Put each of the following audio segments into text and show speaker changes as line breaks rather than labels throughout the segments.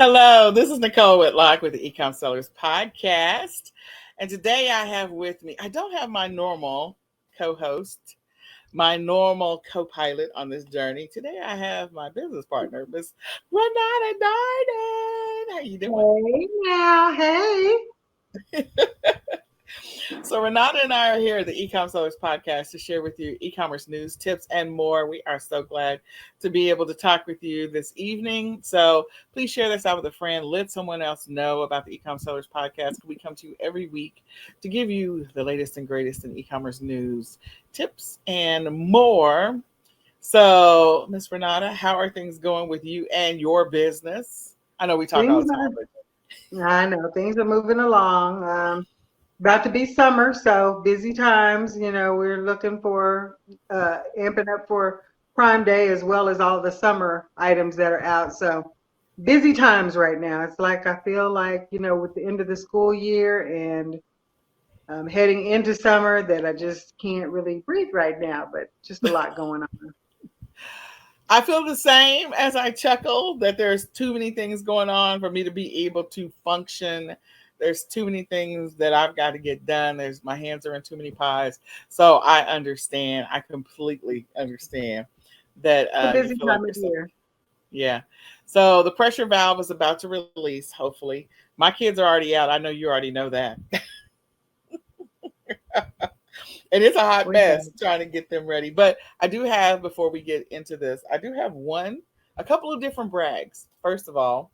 Hello, this is Nicole Whitlock with the eCom Sellers Podcast. And today I have with me, I don't have my normal co-host, my normal co-pilot on this journey. Today I have my business partner, Miss Renata Darden. How you doing?
Hey now, hey.
So Renata and I are here at the eCom Sellers Podcast to share with you e-commerce news, tips, and more. We are so glad to be able to talk with you this evening. So please share this out with a friend. Let someone else know about the eCom Sellers Podcast. We come to you every week to give you the latest and greatest in e-commerce news, tips, and more. So, Miss Renata, how are things going with you and your business? I know we talk all
Things
the time, but
I know things are moving along. About to be summer, so busy times. We're looking for amping up for Prime Day as well as all the summer items that are out. So busy times right now. It's like I feel like with the end of the school year and heading into summer that I just can't really breathe right now. But just a lot going on.
I feel the same as I chuckle that there's too many things going on for me to be able to function. There's too many things that I've got to get done. There's my hands are in too many pies. So I understand. I completely understand that
It's a
you
busy
feel like
time of
yourself.
year.
Yeah. So the pressure valve is about to release, hopefully. My kids are already out. I know you already know that. And it's a hot
We
mess
know.
trying to get them ready. But I do have, before we get into this, I do have a couple of different brags. First of all,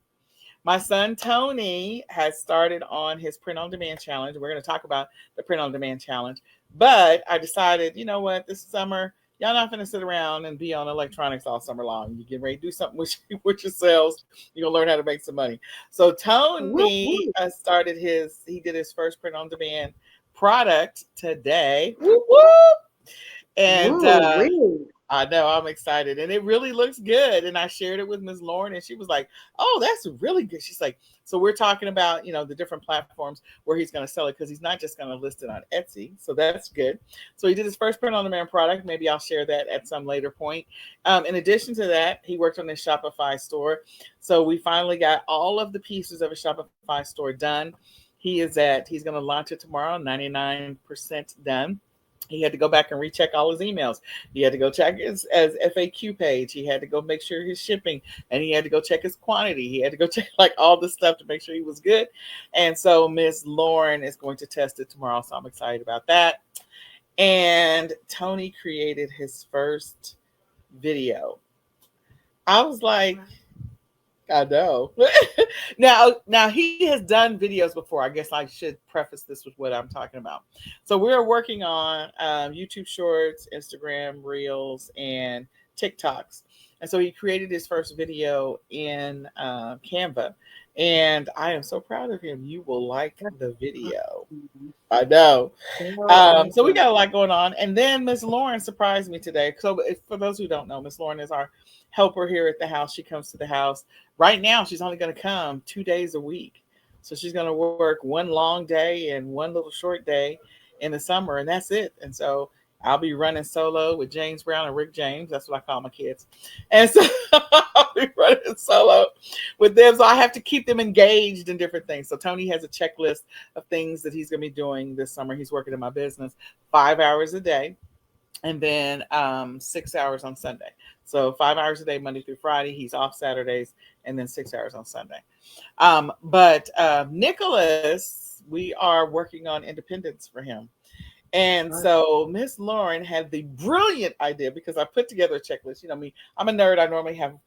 my son Tony has started on his print on demand challenge. We're going to talk about the print on demand challenge. But I decided, you know what, this summer, y'all not going to sit around and be on electronics all summer long. You get ready to do something with yourselves. You're going to learn how to make some money. So
Woo,
Tony
woo.
he did his first print on demand product today. Whoop, whoop. And
Woo, wee.
I know I'm excited, and it really looks good. And I shared it with Ms. Lauren, and she was like, "Oh, that's really good." She's like, "So we're talking about the different platforms where he's going to sell it because he's not just going to list it on Etsy, so that's good." So he did his first print on demand product. Maybe I'll share that at some later point. In addition to that, he worked on his Shopify store. So we finally got all of the pieces of a Shopify store done. He's going to launch it tomorrow, 99% done. He had to go back and recheck all his emails. He had to go check his as FAQ page. He had to go make sure his shipping, and he had to go check his quantity. He had to go check like all the stuff to make sure he was good. And so Miss Lauren is going to test it tomorrow. So I'm excited about that. And Tony created his first video. I was like, I know. now he has done videos before. I guess I should preface this with what I'm talking about. So we're working on YouTube Shorts, Instagram Reels, and TikToks. And so he created his first video in Canva, and I am so proud of him. You will like
That's
the video.
awesome.
I know.
So
So we
awesome.
got a lot going on. And then Miss Lauren surprised me today. So for those who don't know, Miss Lauren is our helper here at the house. She comes to the house. Right now, she's only going to come 2 days a week. So she's going to work one long day and one little short day in the summer, and that's it. And so I'll be running solo with James Brown and Rick James. That's what I call my kids. And so I'll be running solo with them. So I have to keep them engaged in different things. So Tony has a checklist of things that he's going to be doing this summer. He's working in my business 5 hours a day, and then 6 hours on Sunday. So 5 hours a day, Monday through Friday. He's off Saturdays, and then 6 hours on Sunday. But Nicholas, we are working on independence for him. And so Miss Lauren had the brilliant idea, because I put together a checklist. You know me, I'm a nerd. I normally have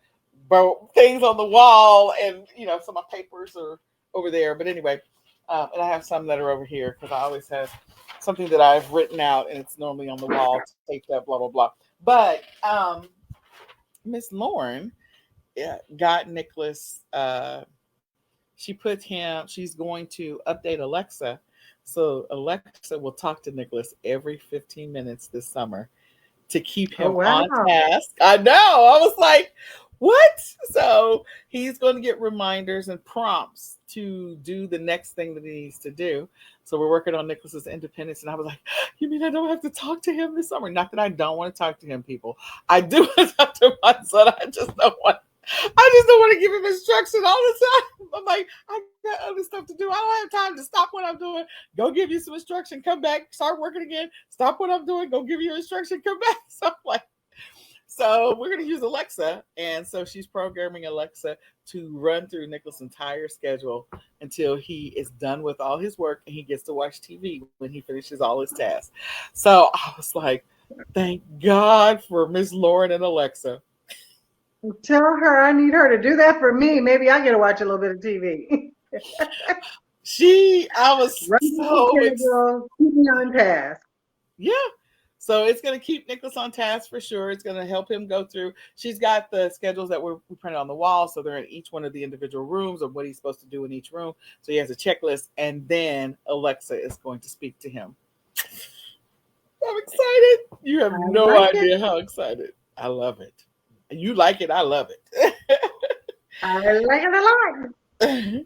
things on the wall, and some of my papers are over there. But anyway, and I have some that are over here because I always have something that I've written out, and it's normally on the wall, taped up, blah blah blah. But Miss Lauren got Nicholas. She put him. She's going to update Alexa, so Alexa will talk to Nicholas every 15 minutes this summer to keep
Oh
him
wow.
on task. I know. I was like, what? So he's going to get reminders and prompts to do the next thing that he needs to do. So we're working on Nicholas's independence. And I was like, you mean I don't have to talk to him this summer? Not that I don't want to talk to him, people. I do want to talk to my son. I just don't want I just don't want to give him instruction all the time. I'm like, I got other stuff to do. I don't have time to stop what I'm doing. Go give you some instruction, come back, start working again. Stop what I'm doing, go give you instruction, come back. So I'm like, so we're going to use Alexa. And so she's programming Alexa to run through Nicholas' entire schedule until he is done with all his work and he gets to watch TV when he finishes all his tasks. So I was like, thank God for Miss Lauren and Alexa.
Tell her I need her to do that for me. Maybe I get to watch a little bit of TV.
I was
Run the
so
schedule, keep me on task.
yeah. So it's going to keep Nicholas on task for sure. It's going to help him go through. She's got the schedules that we printed on the wall. So they're in each one of the individual rooms of what he's supposed to do in each room. So he has a checklist. And then Alexa is going to speak to him. I'm excited. You have
I
no
like it.
idea how excited. I love it. You like it. I love it.
I like it a lot.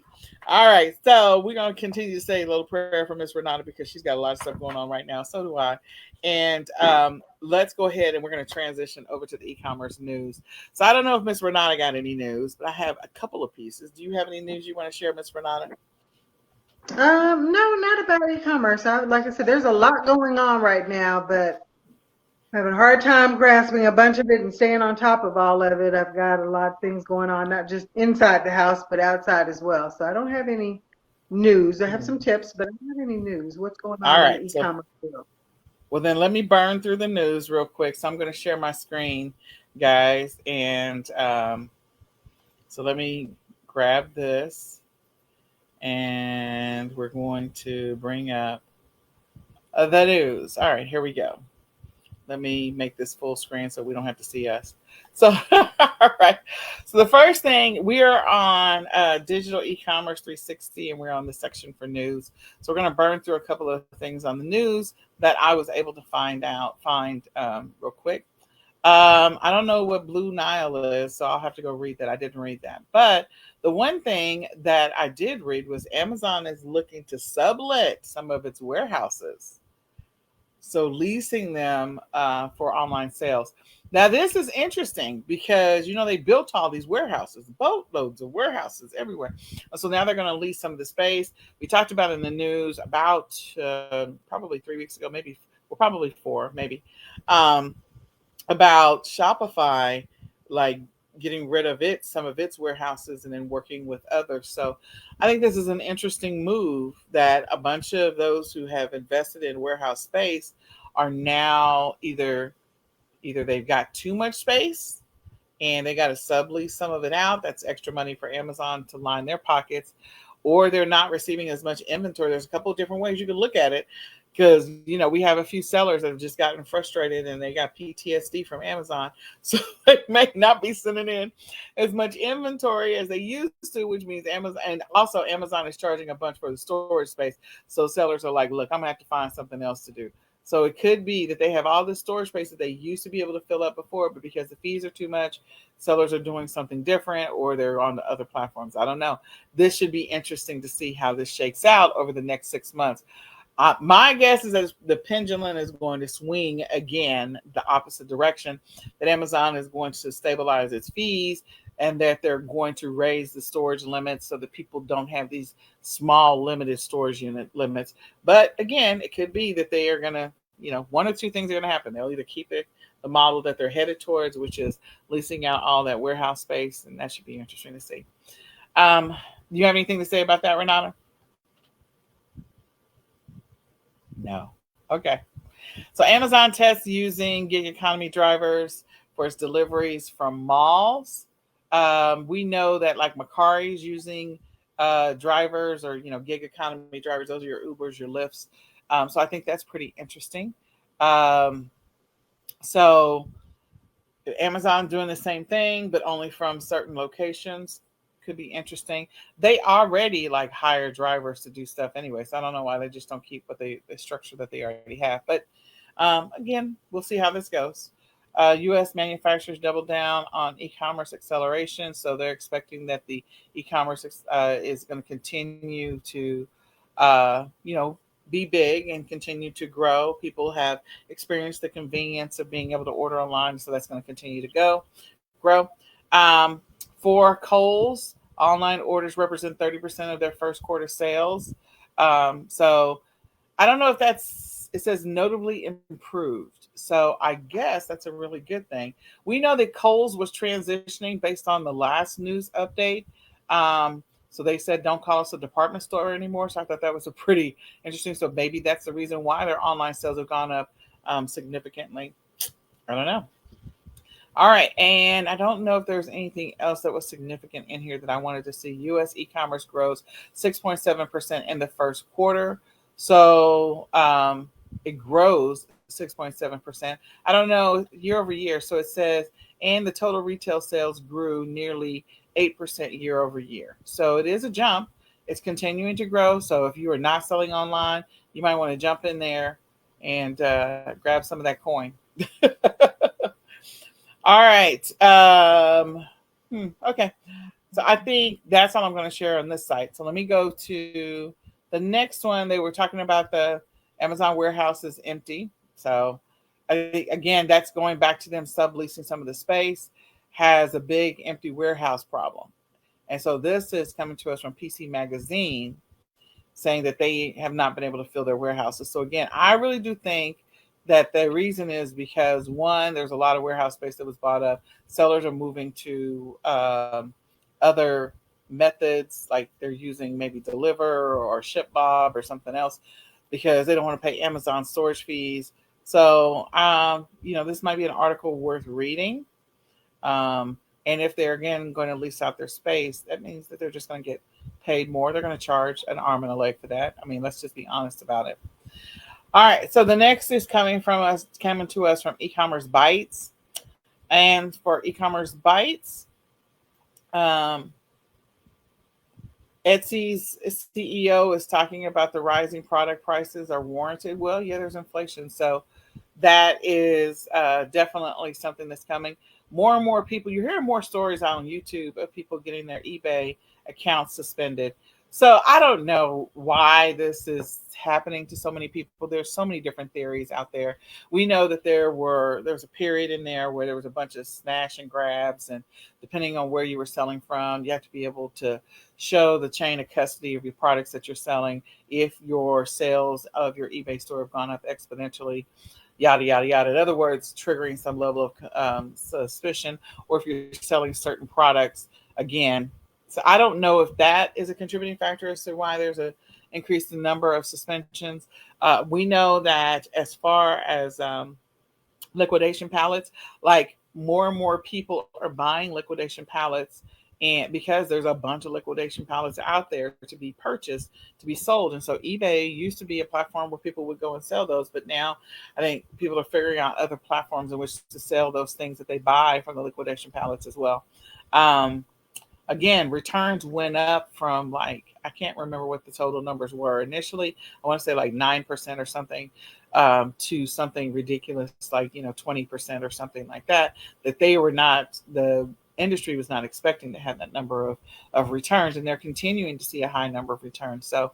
All right, so we're gonna continue to say a little prayer for Miss Renata because she's got a lot of stuff going on right now. So do I. And let's go ahead and we're gonna transition over to the e-commerce news. So I don't know if Miss Renata got any news, but I have a couple of pieces. Do you have any news you want to share, Miss Renata?
No, not about e-commerce. Like I said, there's a lot going on right now, but I have a hard time grasping a bunch of it and staying on top of all of it. I've got a lot of things going on, not just inside the house, but outside as well. So I don't have any news. I have some tips, but I don't have any news. What's going
All
on in the
right, so
e-commerce world?
well then let me burn through the news real quick. So I'm gonna share my screen, guys, and so let me grab this, and we're going to bring up the news. All right, here we go. Let me make this full screen so we don't have to see us. So, all right. So the first thing, we are on Digital E-commerce 360, and we're on the section for news. So we're going to burn through a couple of things on the news that I was able to find real quick. I don't know what Blue Nile is, so I'll have to go read that. I didn't read that. But the one thing that I did read was Amazon is looking to sublet some of its warehouses, so leasing them for online sales. Now this is interesting because they built all these warehouses, boatloads of warehouses everywhere. So now they're going to lease some of the space. We talked about in the news about probably 3 weeks ago, maybe, well, probably four, maybe, um, about Shopify, like getting rid of some of its warehouses and then working with others. So I think this is an interesting move that a bunch of those who have invested in warehouse space are now either they've got too much space and they got to sublease some of it out. That's extra money for Amazon to line their pockets, or they're not receiving as much inventory. There's a couple of different ways you can look at it, because we have a few sellers that have just gotten frustrated and they got PTSD from Amazon, so they may not be sending in as much inventory as they used to, which means Amazon, and also Amazon is charging a bunch for the storage space. So sellers are like, look, I'm gonna have to find something else to do. So it could be that they have all this storage space that they used to be able to fill up before, but because the fees are too much, sellers are doing something different, or they're on the other platforms. I don't know. This should be interesting to see how this shakes out over the next 6 months. My guess is that the pendulum is going to swing again the opposite direction, that Amazon is going to stabilize its fees and that they're going to raise the storage limits so that people don't have these small limited storage unit limits. But again, it could be that they are going to, one or two things are going to happen. They'll either keep the model that they're headed towards, which is leasing out all that warehouse space, and that should be interesting to see. Do you have anything to say about that, Renata? No. Okay. So Amazon tests using gig economy drivers for its deliveries from malls. We know that like Macari's using drivers, or gig economy drivers. Those are your Ubers, your Lyfts. So I think that's pretty interesting. So Amazon doing the same thing, but only from certain locations. Could be interesting. They already like hire drivers to do stuff anyway, so I don't know why they just don't keep the structure that they already have. But again, we'll see how this goes. U.S. manufacturers doubled down on e-commerce acceleration, so they're expecting that the e-commerce is going to continue to, be big and continue to grow. People have experienced the convenience of being able to order online, so that's going to continue to grow. For Kohl's, online orders represent 30% of their first quarter sales. So I don't know if that's, it says notably improved. So I guess that's a really good thing. We know that Kohl's was transitioning based on the last news update. So they said, don't call us a department store anymore. So I thought that was a pretty interesting. So maybe that's the reason why their online sales have gone up significantly. I don't know. All right. And I don't know if there's anything else that was significant in here that I wanted to see. US e-commerce grows 6.7% in the first quarter. So it grows 6.7%. I don't know year over year. So it says, and the total retail sales grew nearly 8% year over year. So it is a jump. It's continuing to grow. So if you are not selling online, you might want to jump in there and grab some of that coin. All right. Okay. So I think that's all I'm going to share on this site. So let me go to the next one. They were talking about the Amazon warehouse is empty. So I think, again, that's going back to them subleasing some of the space, has a big empty warehouse problem. And so this is coming to us from PC Magazine saying that they have not been able to fill their warehouses. So again, I really do think that the reason is because one, there's a lot of warehouse space that was bought up. Sellers are moving to other methods, like they're using maybe Deliver or ShipBob or something else because they don't want to pay Amazon storage fees. So, this might be an article worth reading. And if they're again going to lease out their space, that means that they're just going to get paid more. They're going to charge an arm and a leg for that. I mean, let's just be honest about it. All right. So the next is coming to us from EcommerceBytes. And for EcommerceBytes, um, Etsy's CEO is talking about the rising product prices are warranted. Well, yeah, there's inflation. So that is definitely something that's coming. More and more people, you're hearing more stories out on YouTube of people getting their eBay accounts suspended. So I don't know why this is happening to so many people. There's so many different theories out there. We know that there was a period in there where there was a bunch of smash and grabs, and depending on where you were selling from, you have to be able to show the chain of custody of your products that you're selling if your sales of your eBay store have gone up exponentially, yada yada yada. In other words, triggering some level of suspicion, or if you're selling certain products again. So I don't know if that is a contributing factor as to why there's a increase in number of suspensions. We know that as far as liquidation pallets, like more and more people are buying liquidation pallets, and because there's a bunch of liquidation pallets out there to be purchased, to be sold. And so eBay used to be a platform where people would go and sell those, but now I think people are figuring out other platforms in which to sell those things that they buy from the liquidation pallets as well. um, Again, returns went up from, like, I can't remember what the total numbers were initially. I want to say like 9% or something, to something ridiculous like 20% or something like that. That they were not, the industry was not expecting to have that number of returns, and they're continuing to see a high number of returns. So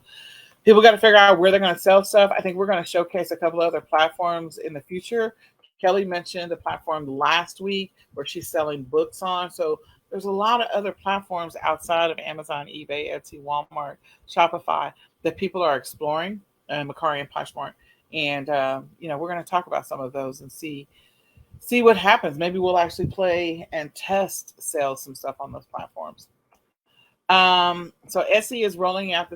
people got to figure out where they're going to sell stuff. I think we're going to showcase a couple of other platforms in the future. Kelly mentioned the platform last week where she's selling books on. So there's a lot of other platforms outside of Amazon, eBay, Etsy, Walmart, Shopify that people are exploring, Macari and Poshmark. And we're going to talk about some of those and see what happens. Maybe we'll actually play and test sell some stuff on those platforms. So Etsy is rolling in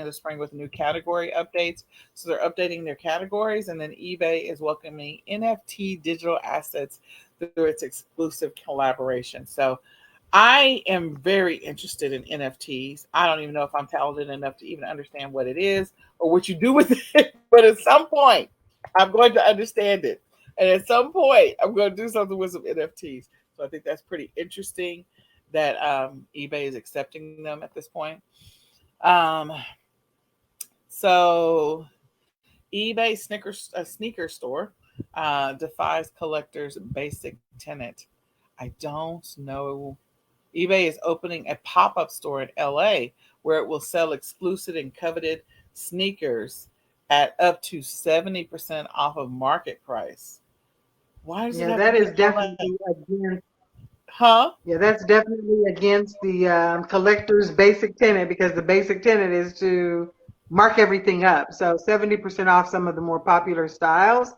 the spring with new category updates. So they're updating their categories, and then eBay is welcoming NFT digital assets through its exclusive collaboration. So I am very interested in NFTs. I don't even know if I'm talented enough to even understand what it is or what you do with it, but at some point I'm going to understand it. And at some point I'm going to do something with some NFTs. So I think that's pretty interesting that eBay is accepting them at this point. Um, so eBay sneaker store defies collectors' basic tenet. I don't know. eBay is opening a pop-up store in LA where it will sell exclusive and coveted sneakers at up to 70% off of market price. Why does it
Yeah,
have to
that
be
is
in LA?
definitely against
Huh?
Yeah, that's definitely against the collector's basic tenet because the basic tenet is to mark everything up. So 70% off some of the more popular styles,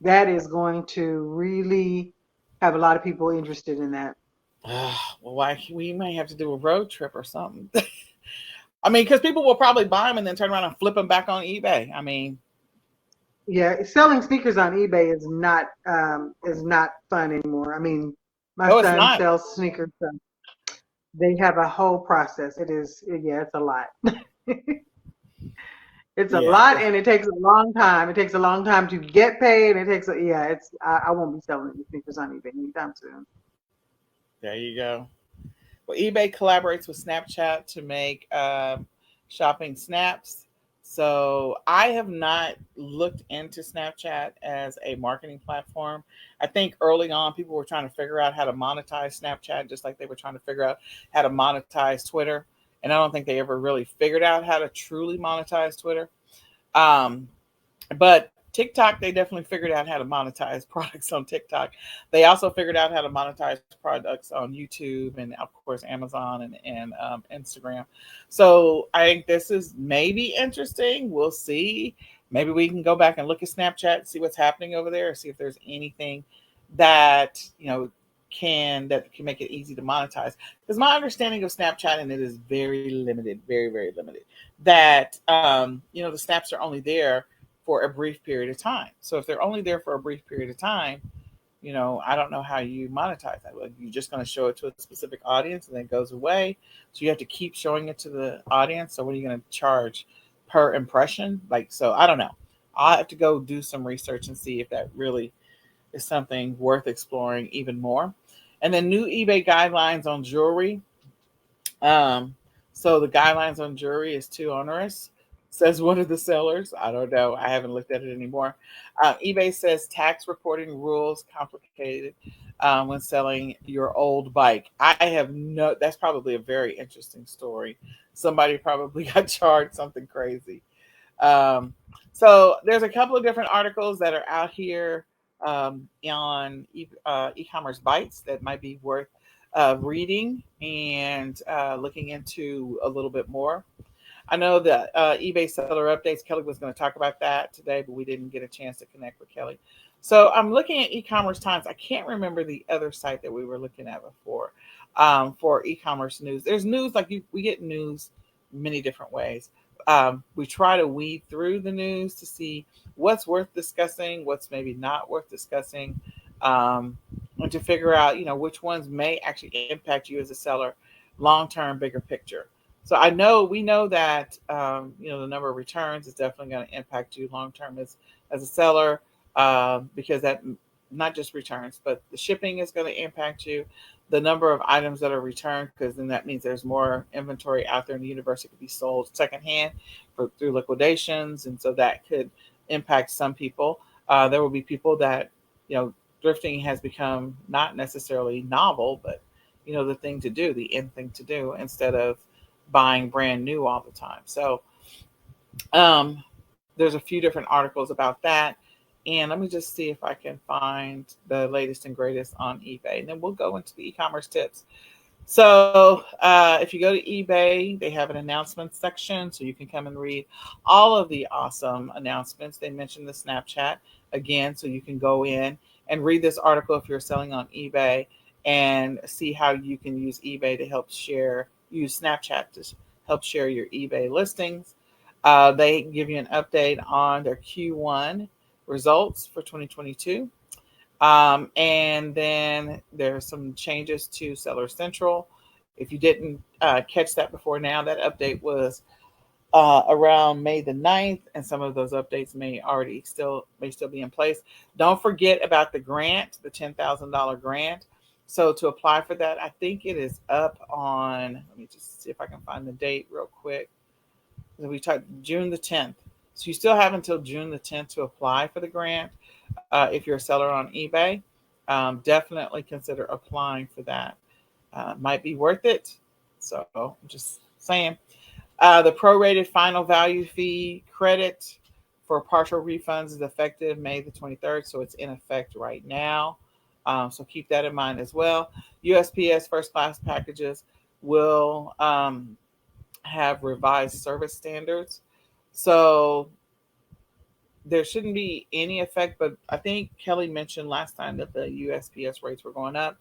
that is going to really have a lot of people interested in that.
Well, why we may have to do a road trip or something. I mean, because people will probably buy them and then turn around and flip them back on eBay. I mean,
Yeah, selling sneakers on eBay is not fun anymore. I mean, my
no, it's
son
not.
sells sneakers, so they have a whole process. Yeah, it's a lot. It's a
Yeah,
lot and it takes a long time. It takes a long time to get paid. Yeah, I won't be selling any sneakers on eBay anytime soon.
there you go. Well, eBay collaborates with Snapchat to make shopping snaps. So I have not looked into Snapchat as a marketing platform. I think early on people were trying to figure out how to monetize Snapchat, just like they were trying to figure out how to monetize Twitter. And I don't think they ever really figured out how to truly monetize Twitter. Um, but TikTok, they definitely figured out how to monetize products on TikTok. They also figured out how to monetize products on YouTube and, of course, Amazon and Instagram. So I think this is maybe interesting. We'll see. Maybe we can go back and look at Snapchat and see what's happening over there, see if there's anything that that can make it easy to monetize. Because my understanding of Snapchat and it is very limited, very very limited. That the snaps are only there for a brief period of time. So if they're only there for a brief period of time, I don't know how you monetize that. Like you're just going to show it to a specific audience and then it goes away. So you have to keep showing it to the audience. So what are you going to charge per impression? Like, so I don't know. I'll have to go do some research and see if that really is something worth exploring even more. And then new eBay guidelines on jewelry. Um, so the guidelines on jewelry is too onerous, says one of the sellers. I don't know. I haven't looked at it anymore. eBay says tax reporting rules complicated when selling your old bike. I have no. That's probably a very interesting story. Somebody probably got charged something crazy. Um, so there's a couple of different articles that are out here on EcommerceBytes that might be worth reading and looking into a little bit more. I know that eBay seller updates, Kelly was going to talk about that today, but we didn't get a chance to connect with Kelly. So I'm looking at e-commerce times. I can't remember the other site that we were looking at before for e-commerce news. There's news we get news many different ways. We try to weed through the news to see what's worth discussing, what's maybe not worth discussing, and to figure out which ones may actually impact you as a seller, long term, bigger picture. So we know that the number of returns is definitely going to impact you long term as a seller, because that not just returns, but the shipping is going to impact you. The number of items that are returned, because then that means there's more inventory out there in the universe that could be sold secondhand through liquidations, and so that could impact some people. There will be people that thrifting has become not necessarily novel, but the thing to do, the end thing to do, instead of buying brand new all the time. So there's a few different articles about that. And let me just see if I can find the latest and greatest on eBay. And then we'll go into the e-commerce tips. So if you go to eBay, they have an announcements section. So you can come and read all of the awesome announcements. They mentioned the Snapchat again. So you can go in and read this article if you're selling on eBay and see how you can use eBay to use Snapchat to help share your eBay listings. They give you an update on their Q1 results for 2022. And then there's some changes to Seller Central. If you didn't catch that before now, that update was around May the 9th, and some of those updates may still be in place. Don't forget about the grant, the $10,000 grant. So to apply for that, I think it is up on. Let me just see if I can find the date real quick. We talked June the 10th. So you still have until June the 10th to apply for the grant. If you're a seller on eBay, definitely consider applying for that. Might be worth it. So I'm just saying. The prorated final value fee credit for partial refunds is effective May the 23rd. So it's in effect right now. So keep that in mind as well. USPS first class packages will have revised service standards. So there shouldn't be any effect, but I think Kelly mentioned last time that the USPS rates were going up.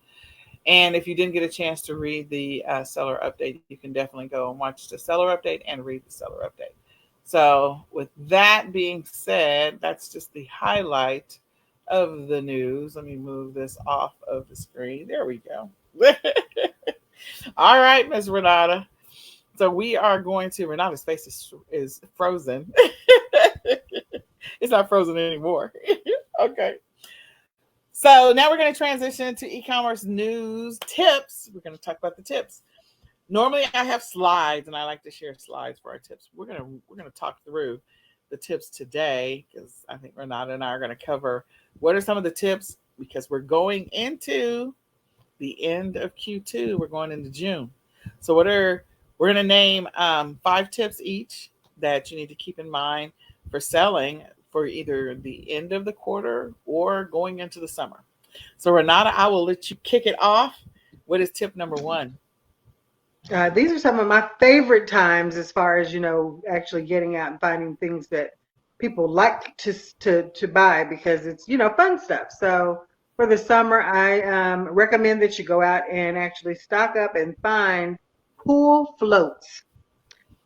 And if you didn't get a chance to read the seller update, you can definitely go and watch the seller update and read the seller update. So, with that being said, that's just the highlight of the news. Let me move this off of the screen. There we go. All right, Miss Renata. So we are going to Renata's face is frozen. It's not frozen anymore. Okay. So now we're going to transition to e-commerce news tips. We're going to talk about the tips. Normally I have slides and I like to share slides for our tips. We're going to talk through the tips today because I think Renata and I are going to cover what are some of the tips because we're going into the end of Q2. We're going into June. So we're going to name 5 tips each that you need to keep in mind for selling for either the end of the quarter or going into the summer. So Renata, I will let you kick it off. What is tip number 1?
These are some of my favorite times as far as, actually getting out and finding things that people like to buy because it's, fun stuff. So for the summer, I recommend that you go out and actually stock up and find pool floats.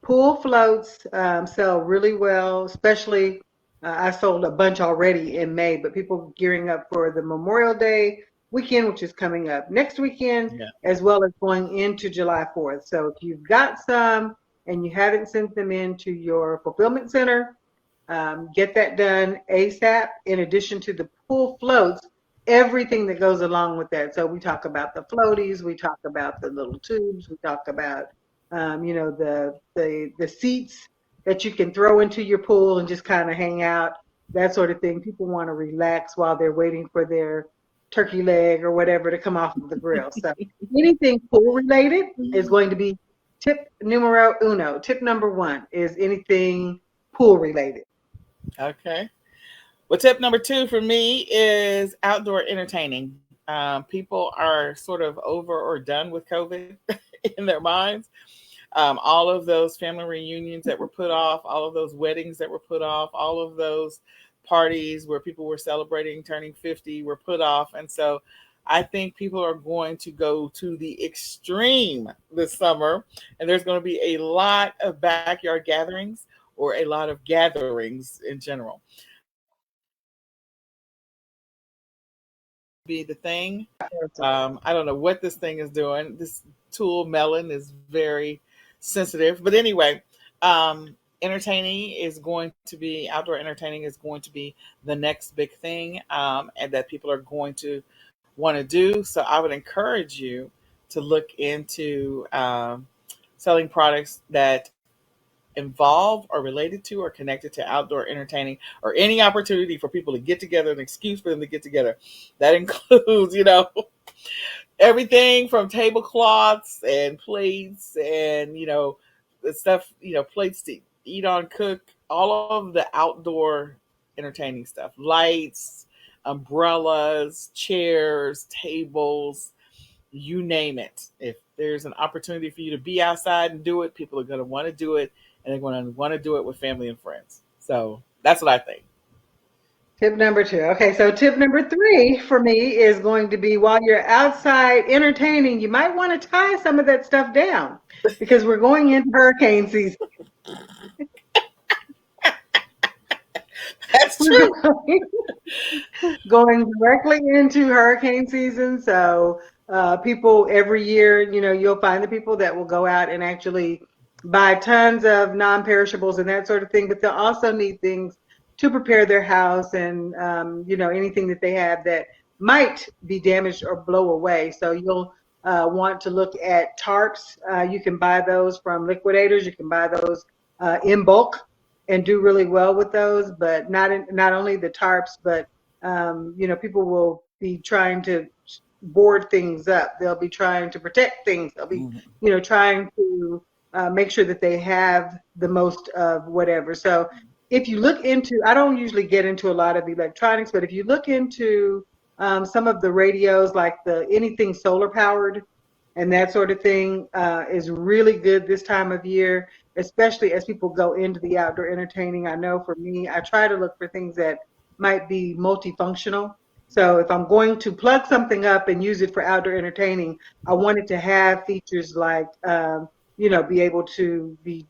Pool floats sell really well, especially I sold a bunch already in May, but people gearing up for the Memorial Day weekend, which is coming up next weekend, as well as going into July 4th. So if you've got some and you haven't sent them into your fulfillment center, get that done ASAP. In addition to the pool floats, everything that goes along with that. So we talk about the floaties, we talk about the little tubes, we talk about the seats that you can throw into your pool and just kind of hang out, that sort of thing. People want to relax while they're waiting for their turkey leg or whatever to come off of the grill. So anything pool related is going to be tip numero uno. Tip number 1 is anything pool related.
Okay. Well, tip number 2 for me is outdoor entertaining. People are sort of over or done with COVID in their minds. All of those family reunions that were put off, all of those weddings that were put off, all of those parties where people were celebrating turning 50 were put off. And so I think people are going to go to the extreme this summer. And there's going to be a lot of backyard gatherings or a lot of gatherings in general. Be the thing. I don't know what this thing is doing. This tool melon is very sensitive, but anyway, entertaining is going to be outdoor entertaining is going to be the next big thing, and that people are going to want to do. So I would encourage you to look into selling products that involve or related to or connected to outdoor entertaining or any opportunity for people to get together, an excuse for them to get together. That includes, everything from tablecloths and plates and, the stuff, plates to eat on, cook, all of the outdoor entertaining stuff, lights, umbrellas, chairs, tables, you name it. If there's an opportunity for you to be outside and do it, people are going to want to do it, and they're going to want to do it with family and friends. So that's what I think.
Tip number 2. Okay, so tip number 3 for me is going to be while you're outside entertaining, you might want to tie some of that stuff down because we're going into hurricane season.
That's true.
Going directly into hurricane season. So people every year, you'll find the people that will go out and actually buy tons of non-perishables and that sort of thing, but they'll also need things to prepare their house and, anything that they have that might be damaged or blow away. So you'll want to look at tarps. You can buy those from liquidators. You can buy those in bulk and do really well with those, but not only the tarps, but, people will be trying to board things up. They'll be trying to protect things. They'll be, trying to make sure that they have the most of whatever. So if you look into, I don't usually get into a lot of electronics, but if you look into Some of the radios, like anything solar powered and that sort of thing, is really good this time of year, especially as people go into the outdoor entertaining. I know for me, I try to look for things that might be multifunctional. So if I'm going to plug something up and use it for outdoor entertaining, I want it to have features like, be able to be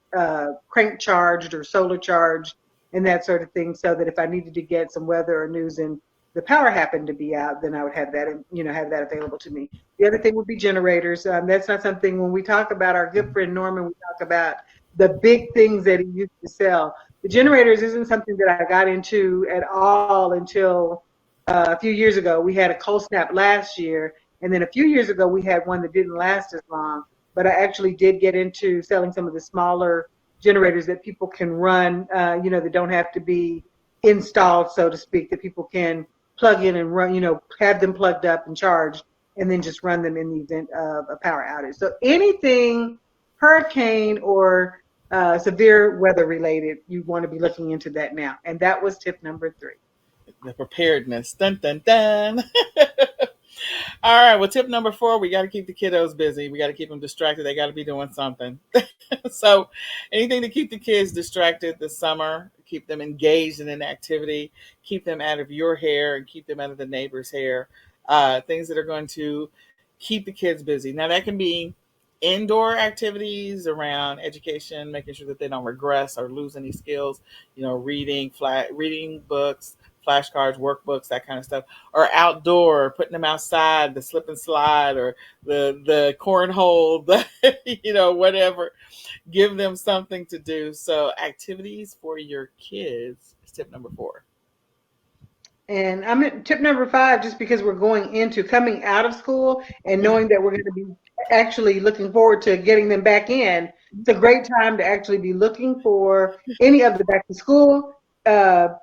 crank charged or solar charged and that sort of thing, so that if I needed to get some weather or news and the power happened to be out, then I would have that, have that available to me. The other thing would be generators. That's not something, when we talk about our good friend Norman, we talk about the big things that he used to sell. The generators isn't something that I got into at all until a few years ago. We had a cold snap last year, and then a few years ago we had one that didn't last as long. But I actually did get into selling some of the smaller generators that people can run, that don't have to be installed, so to speak, that people can plug in and run, have them plugged up and charged, and then just run them in the event of a power outage. So anything hurricane or severe weather related, you want to be looking into that now. And that was tip number 3.
The preparedness. Dun, dun, dun. All right. Well, tip number 4, we got to keep the kiddos busy. We got to keep them distracted. They got to be doing something. So anything to keep the kids distracted this summer, keep them engaged in an activity, keep them out of your hair and keep them out of the neighbor's hair. Things that are going to keep the kids busy. Now, that can be indoor activities around education, making sure that they don't regress or lose any skills, reading books, flashcards, workbooks, that kind of stuff, or outdoor, putting them outside, the slip and slide or the cornhole, whatever. Give them something to do. So activities for your kids is tip number 4.
And I'm at tip number 5, just because we're coming out of school and knowing that we're going to be actually looking forward to getting them back in. It's a great time to actually be looking for any of the back to school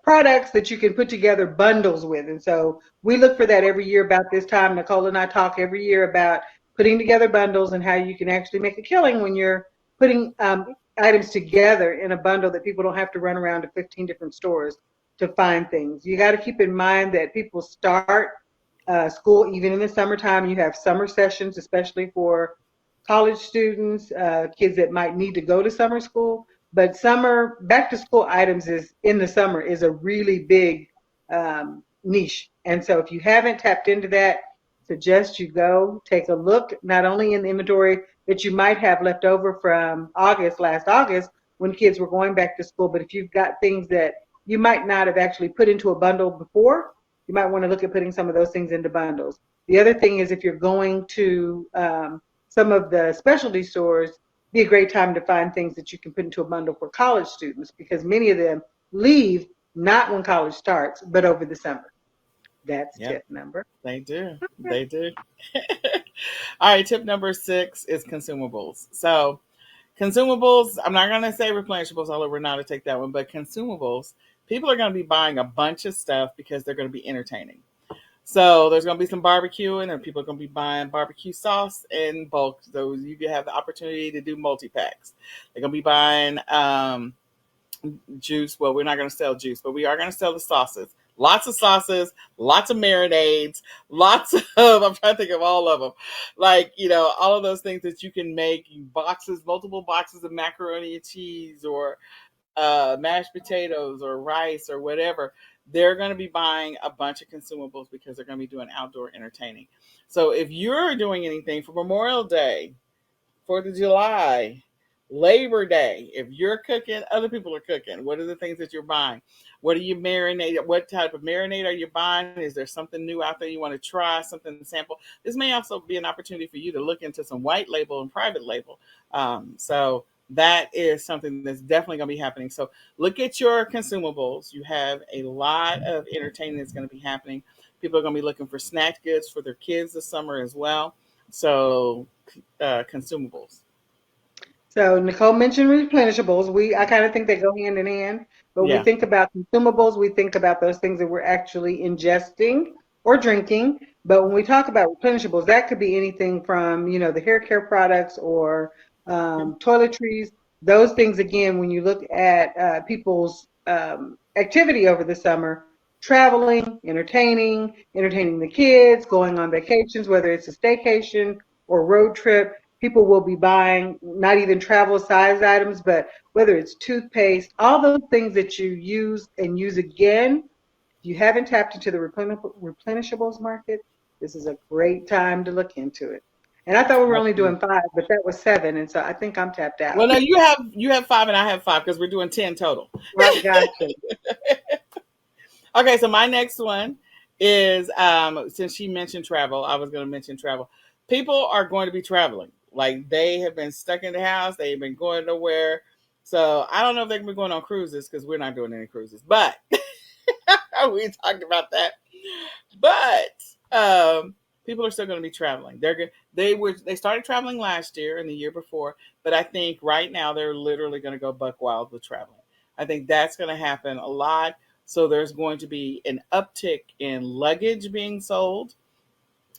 products that you can put together bundles with. And so we look for that every year about this time. Nicole and I talk every year about putting together bundles and how you can actually make a killing when you're putting items together in a bundle, that people don't have to run around to 15 different stores to find things. You got to keep in mind that people start school even in the summertime. You have summer sessions, especially for college students, kids that might need to go to summer school. But summer back to school items in the summer is a really big niche. And so if you haven't tapped into that, suggest you go take a look, not only in the inventory that you might have left over from last August, when kids were going back to school, but if you've got things that you might not have actually put into a bundle before, you might want to look at putting some of those things into bundles. The other thing is, if you're going to some of the specialty stores, be a great time to find things that you can put into a bundle for college students, because many of them leave not when college starts, but over the summer. That's tip number.
They do. They do. All right. Tip number 6 is consumables. So consumables, I'm not going to say replenishables, although we're not to take that one, but consumables, people are going to be buying a bunch of stuff because they're going to be entertaining. So there's going to be some barbecuing, and people are going to be buying barbecue sauce in bulk. So you can have the opportunity to do multi-packs. They're going to be buying juice. Well, we're not going to sell juice, but we are going to sell the sauces. Lots of sauces, lots of marinades, lots of, I'm trying to think of all of them. All of those things that you can make, multiple boxes of macaroni and cheese, or mashed potatoes or rice or whatever. They're going to be buying a bunch of consumables because they're going to be doing outdoor entertaining. So if you're doing anything for Memorial Day, 4th of July, Labor Day, if you're cooking, other people are cooking. What are the things that you're buying? What are you marinating? What type of marinade are you buying? Is there something new out there you want to try, something to sample? This may also be an opportunity for you to look into some white label and private label. So that is something that's definitely going to be happening. So look at your consumables. You have a lot of entertainment that's going to be happening. People are going to be looking for snack goods for their kids this summer as well. So consumables.
So Nicole mentioned replenishables. I kind of think they go hand in hand, but we think about consumables, we think about those things that we're actually ingesting or drinking. But when we talk about replenishables, that could be anything from, the hair care products or toiletries. Those things, again, when you look at people's activity over the summer, traveling, entertaining the kids, going on vacations, whether it's a staycation or road trip. People will be buying not even travel size items, but whether it's toothpaste, all those things that you use and use again. If you haven't tapped into the replenishables market, this is a great time to look into it. And I thought we were only doing 5, but that was 7, and so I think I'm tapped
Well,
out.
no, you have 5 and I have 5 because we're doing 10 total.
I gotcha.
Okay, so my next one is since she mentioned travel, I was going to mention travel. People are going to be traveling. Like they have been stuck in the house, they've been going nowhere. So I don't know if they're going to be going on cruises because we're not doing any cruises. But we talked about that. But people are still going to be traveling. They started traveling last year and the year before, but I think right now they're literally going to go buck wild with traveling. I think that's going to happen a lot. So there's going to be an uptick in luggage being sold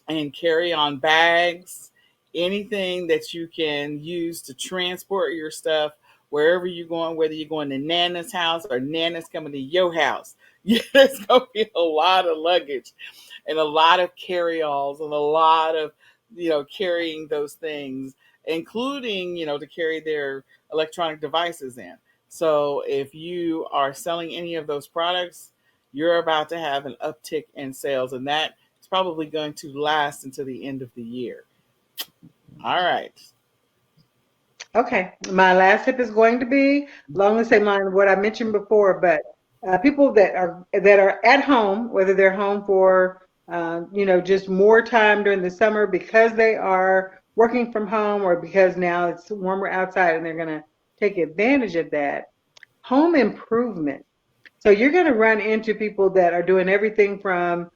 and carry-on bags, anything that you can use to transport your stuff wherever you're going, whether you're going to Nana's house or Nana's coming to your house. There's going to be a lot of luggage and a lot of carry-alls and a lot of, carrying those things, including, to carry their electronic devices in. So if you are selling any of those products, you're about to have an uptick in sales, and that is probably going to last until the end of the year. All right.
Okay, my last tip is going to be along the same line of what I mentioned before, but people that are at home, whether they're home for just more time during the summer because they are working from home or because now it's warmer outside and they're going to take advantage of that. Home improvement. So you're going to run into people that are doing everything from,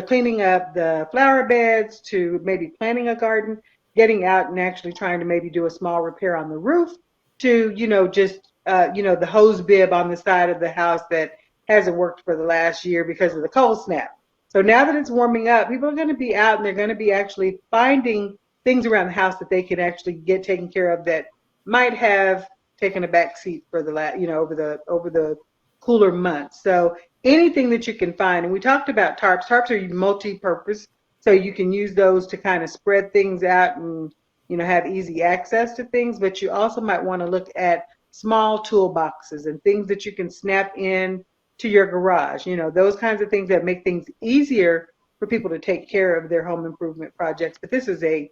cleaning up the flower beds to maybe planting a garden, getting out and actually trying to maybe do a small repair on the roof to, the hose bib on the side of the house that hasn't worked for the last year because of the cold snap. So now that it's warming up, people are going to be out and they're going to be actually finding things around the house that they can actually get taken care of that might have taken a back seat for over the cooler months. So anything that you can find, and we talked about tarps. Tarps are multi-purpose, so you can use those to kind of spread things out and have easy access to things. But you also might want to look at small toolboxes and things that you can snap in to your garage. Those kinds of things that make things easier for people to take care of their home improvement projects. But this is a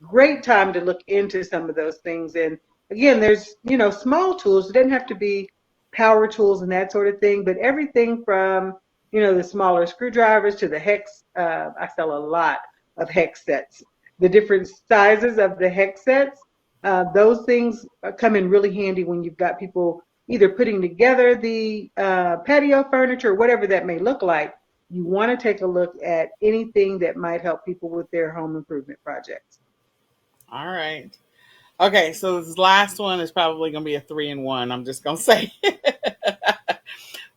great time to look into some of those things. And again, there's small tools. It doesn't have to be power tools and that sort of thing, but everything from the smaller screwdrivers to the hex. I sell a lot of hex sets. The different sizes of the hex sets, those things come in really handy when you've got people either putting together the patio furniture, whatever that may look like. You want to take a look at anything that might help people with their home improvement projects.
All right. Okay, so this last one is probably going to be a 3-in-1. I'm just going to say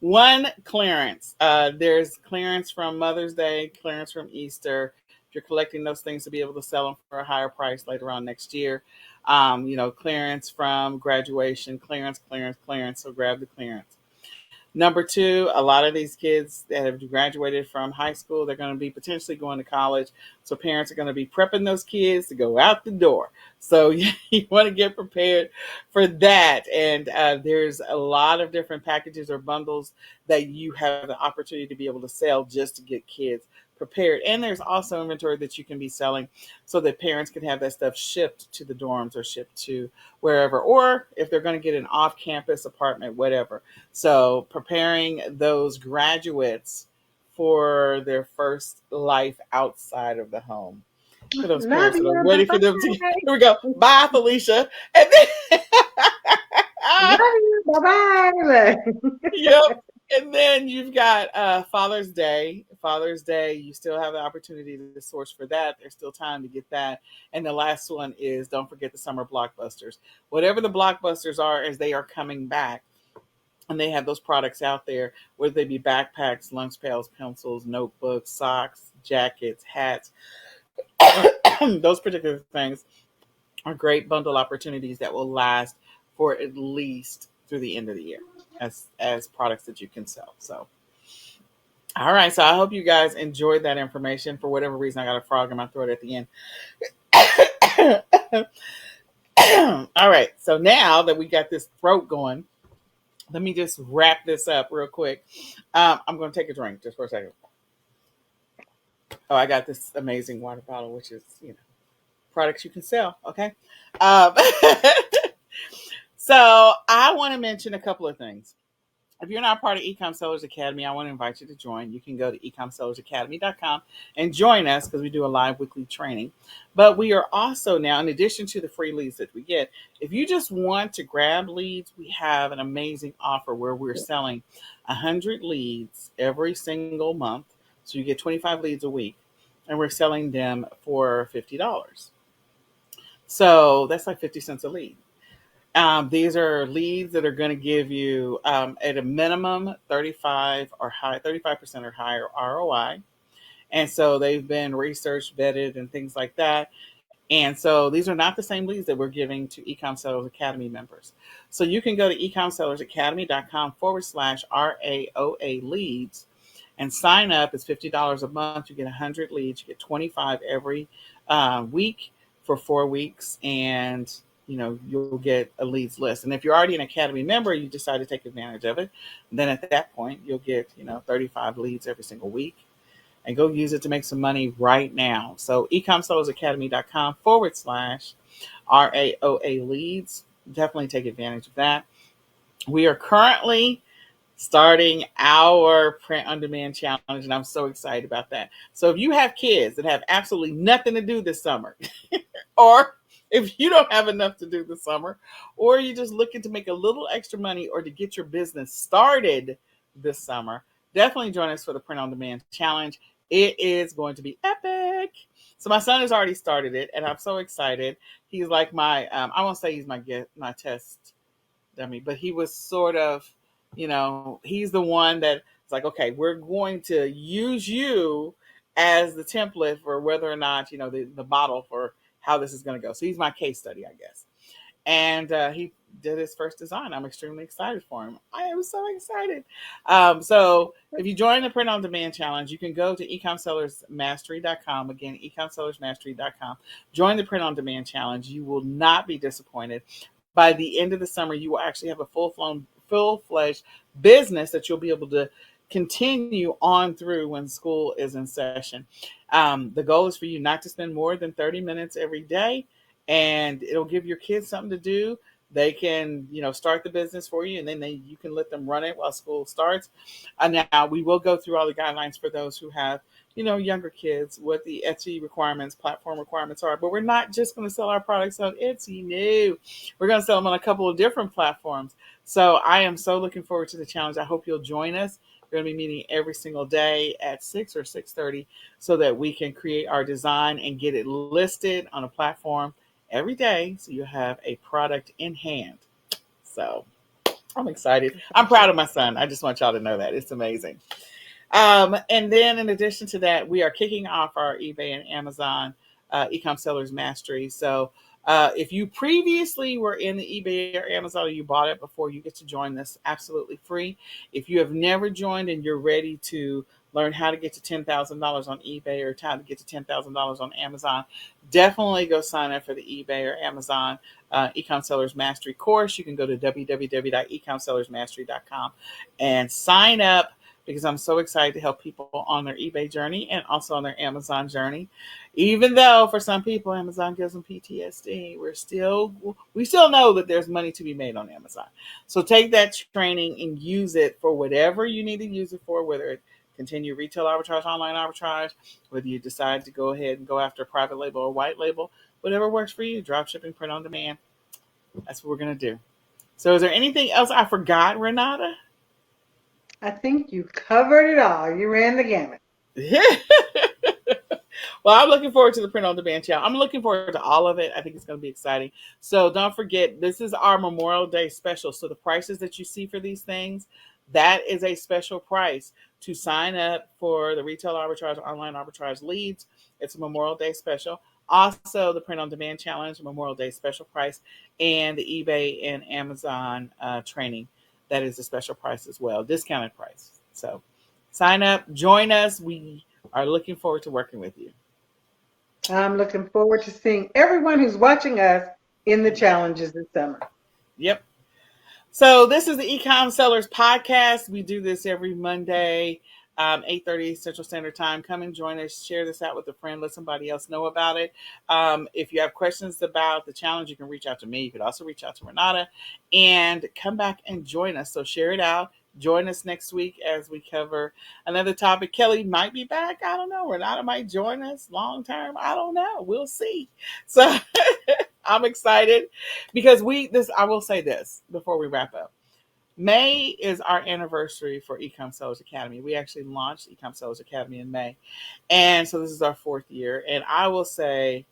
one clearance. There's clearance from Mother's Day, clearance from Easter. If you're collecting those things to be able to sell them for a higher price later on next year, clearance from graduation, clearance. So grab the clearance. Number 2, a lot of these kids that have graduated from high school, they're going to be potentially going to college. So parents are going to be prepping those kids to go out the door. So you want to get prepared for that. And there's a lot of different packages or bundles that you have the opportunity to be able to sell just to get kids prepared. And there's also inventory that you can be selling so that parents can have that stuff shipped to the dorms or shipped to wherever, or if they're going to get an off-campus apartment, whatever. So preparing those graduates for their first life outside of the home. For those
Love
parents that are
you.
ready for them to, here we go. Bye, Felicia. And then,
Love you. Bye-bye.
yep. And then you've got Father's Day. Father's Day, you still have the opportunity to source for that. There's still time to get that. And the last one is don't forget the summer blockbusters. Whatever the blockbusters are, as they are coming back, and they have those products out there, whether they be backpacks, lunch pails, pencils, notebooks, socks, jackets, hats. Those particular things are great bundle opportunities that will last for at least through the end of the year as products that you can sell. So All right. So I hope you guys enjoyed that information. For whatever reason, I got a frog in my throat at the end. All right. So now that we got this throat going, let me just wrap this up real quick. I'm going to take a drink just for a second. Oh, I got this amazing water bottle, which is, products you can sell. Okay. Um, so I want to mention a couple of things. If you're not part of Ecom Sellers Academy, I want to invite you to join. You can go to ecomsellersacademy.com and join us because we do a live weekly training. But we are also now, in addition to the free leads that we get, if you just want to grab leads, we have an amazing offer where we're selling 100 leads every single month. So you get 25 leads a week, and we're selling them for $50. So that's like 50 cents a lead. These are leads that are going to give you, at a minimum, 35% or higher ROI. And so they've been research vetted and things like that. And so these are not the same leads that we're giving to Ecom Sellers Academy members. So you can go to ecomsellersacademy.com/RAOA leads and sign up. It's $50 a month. You get 100 leads. You get 25 every week for 4 weeks. And you'll get a leads list. And if you're already an Academy member, you decide to take advantage of it, then at that point, you'll get 35 leads every single week. And go use it to make some money right now. So ecomsellersacademy.com/RAOA leads. Definitely take advantage of that. We are currently starting our print on demand challenge, and I'm so excited about that. So if you have kids that have absolutely nothing to do this summer, or if you don't have enough to do this summer, or you're just looking to make a little extra money or to get your business started this summer, definitely join us for the print on demand challenge. It is going to be epic. So my son has already started it, and I'm so excited. He's like my, I won't say he's my test dummy, but he was sort of, he's the one that it's like, okay, we're going to use you as the template for whether or not, the model for how this is going to go. So he's my case study, I guess. And he did his first design. I'm extremely excited for him. I am so excited. So if you join the Print on Demand Challenge, you can go to ecomsellersmastery.com. Again, ecomsellersmastery.com. Join the Print on Demand Challenge. You will not be disappointed. By the end of the summer, you will actually have a full-fledged business that you'll be able to continue on through when school is in session. The goal is for you not to spend more than 30 minutes every day, and it'll give your kids something to do. They can, start the business for you, and then you can let them run it while school starts. Now, we will go through all the guidelines for those who have, younger kids, what the Etsy requirements, platform requirements are. But we're not just going to sell our products on Etsy. No, we're going to sell them on a couple of different platforms. So I am so looking forward to the challenge. I hope you'll join us. We're going to be meeting every single day at 6 or 6:30 so that we can create our design and get it listed on a platform every day, so you have a product in hand. So I'm excited. I'm proud of my son. I just want y'all to know that. It's amazing. And then in addition to that, we are kicking off our eBay and Amazon Ecom Sellers Mastery. So if you previously were in the eBay or Amazon, or you bought it before, you get to join this absolutely free. If you have never joined and you're ready to learn how to get to $10,000 on eBay or how to get to $10,000 on Amazon, definitely go sign up for the eBay or Amazon Ecom Sellers Mastery course. You can go to www.ecomsellersmastery.com and sign up, because I'm so excited to help people on their eBay journey and also on their Amazon journey. Even though for some people, Amazon gives them PTSD, we still know that there's money to be made on Amazon. So take that training and use it for whatever you need to use it for, whether it continue retail arbitrage, online arbitrage, whether you decide to go ahead and go after private label or white label, whatever works for you, drop shipping, print on demand. That's what we're going to do. So is there anything else I forgot, Renata?
I think you covered it all. You ran the gamut.
Well, I'm looking forward to the print on demand challenge. I'm looking forward to all of it. I think it's going to be exciting. So don't forget, this is our Memorial Day special. So the prices that you see for these things, that is a special price to sign up for the retail arbitrage, online arbitrage leads. It's a Memorial Day special. Also, the print on demand challenge, Memorial Day special price, and the eBay and Amazon training. That is a special price as well, discounted price. So Sign up, join us. We are looking forward to working with you.
I'm looking forward to seeing everyone who's watching us in the challenges this summer.
Yep. So this is the Ecom Sellers Podcast. We do this every Monday, 8:30 Central Standard Time. Come and join us. Share this out with a friend. Let somebody else know about it. If you have questions about the challenge, you can reach out to me. You could also reach out to Renata and come back and join us. So share it out. Join us next week as we cover another topic. Kelly might be back. I don't know. Renata might join us long term. I don't know. We'll see. So I'm excited because I will say this before we wrap up. May is our anniversary for Ecom Sellers Academy. We actually launched Ecom Sellers Academy in May. And so this is our 4th year. And I will say,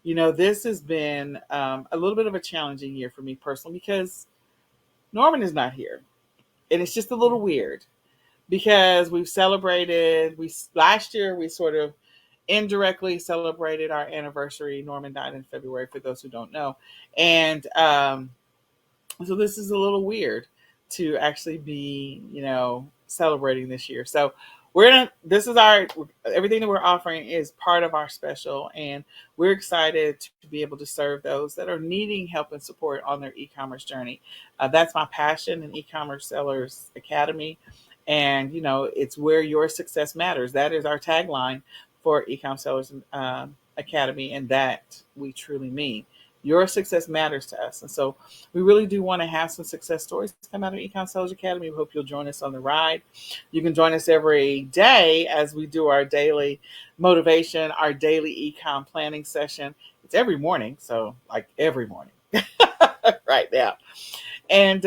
this has been a little bit of a challenging year for me personally because Norman is not here. And it's just a little weird because last year we sort of indirectly celebrated our anniversary. Norman died in February, for those who don't know. And so this is a little weird to actually be, celebrating this year. So everything that we're offering is part of our special, and we're excited to be able to serve those that are needing help and support on their e-commerce journey. That's my passion in eCommerce Sellers Academy. And, it's where your success matters. That is our tagline for eCom Sellers Academy, and that we truly mean. Your success matters to us. And so we really do want to have some success stories come out of Ecom Sellers Academy. We hope you'll join us on the ride. You can join us every day as we do our daily motivation, our daily ecom planning session. It's every morning, so like every morning right now. And,